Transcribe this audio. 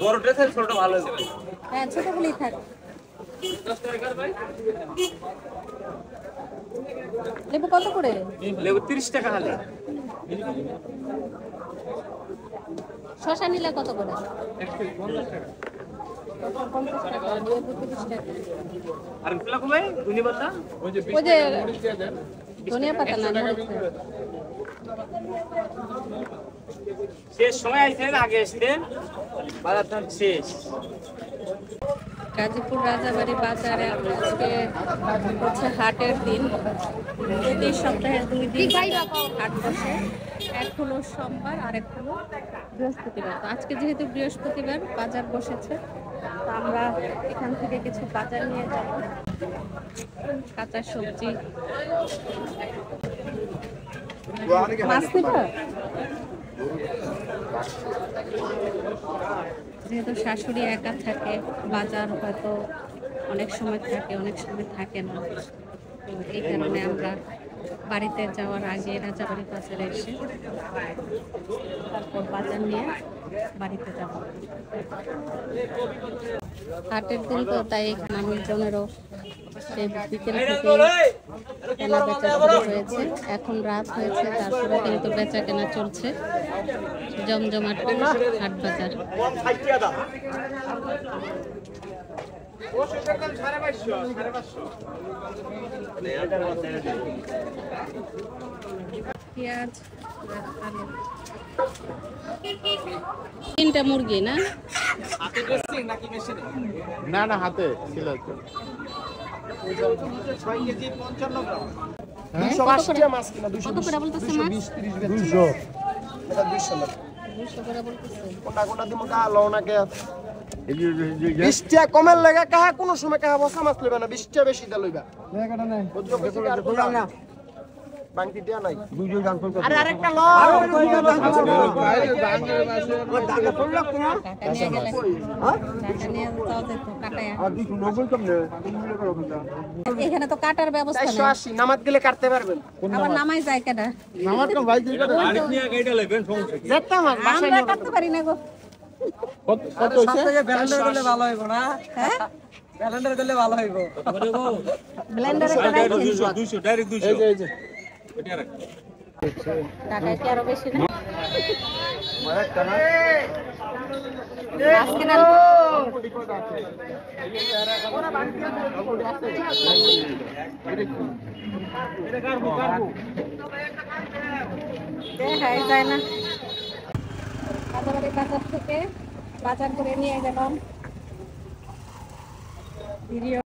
বড়টা থেকে ছোটটা ভালো হবে। হ্যাঁ ছোটগুলোই থাক। 10 টাকা কর ভাই। লেবু কত করে? লেবু 30 টাকা হালে। শসা নিলে কত করে? 150 টাকা। 50 টাকা, লেবু 30 টাকা। আর গুলা কো ভাই? ধনিয়া পাতা? ওই যে ধনিয়া পাতা না, মরিচ দেন। শেষ সময় আইছেন আগে আসতেন। বাজার দাম শেষ। গাজীপুর রাজাবাড়ি বাজারে আজকে হচ্ছে হাটের দিন। প্রতি সপ্তাহে 2 দিন হাট বসে। এক হলো সোমবার আর এক হলো বৃহস্পতিবার। তো আজকে যেহেতু বৃহস্পতিবার বাজার বসেছে, তো আমরা এখান থেকে কিছু বাজার নিয়ে যাব। কাঁচা সবজি, মাছ নিব। যেহেতু শাশুড়ি একা থাকে, বাজার হয়তো অনেক সময় থাকে, অনেক সময় থাকে না। তো এই কারণে আমরা বাড়িতে যাওয়ার আগে রাজাবাড়ি বাজারে এসে তারপর বাজার নিয়ে বাড়িতে যাব। হাটের দিন তো তাই মানুষজনেরও সেই বিকেল থেকে কেনা বেচা শুরু হয়েছে। এখন রাত হয়েছে, তারপরে কিন্তু বেচা কেনা চলছে। জমজমাট হাট বাজার। পেঁয়াজ, আলু, 3টা মুরগি না? না না হাতে ছিল তো। 6 কেজি 55 গ্রাম। 280 টাকা মাছ কিনা 220 কত করে বলতেছে মাছ? 30 200 এটা 200 না 200 করে বলতেছে। কোনটা কোনটা দিমু কা লও না কে 20 টাকা কমের লাগা কাহা কোন সময় কাহা বসা মাছ লইবা না 20 টাকা বেশি দা লইবা জায়গাটা নাই বুঝছো কইছি আর বললাম না বাংটি দেয়া নাই 200 গান ফোন আরে আরেকটা লও টাকা পড়লো কোন টাকা নিয়ে গেলে হ্যাঁ টাকা নিয়ে যাও তো কাটায়া। আর 290 কম না 3 মিলে করো কোনটা এখানে তো কাটার ব্যবস্থা নেই। 480 নামাজ গেলে কাটতে পারবেন আবার নামাই যায় কেডা? নামাজ কোন ভাই দিই আরেক নিয়ে গাইডা লইবেন সমস্যা কি? যেতাম বাসায় আমরা কাটতে পারি না গো। কত কত হইছে ব্যালেন্ডার করলে ভালো হইব না? হ্যাঁ ব্যালেন্ডার করলে ভালো হইব। ব্লেন্ডারে কাটাই 200 ডাইরেক্ট 200 এই যে এটা রাখ। টাকা কি আরো বেশি না? একটা না আজকে না দেখাই যায় না। রাজাবাড়ি বাজার থেকে বাজার করে নিয়ে গেলাম। ভিডিও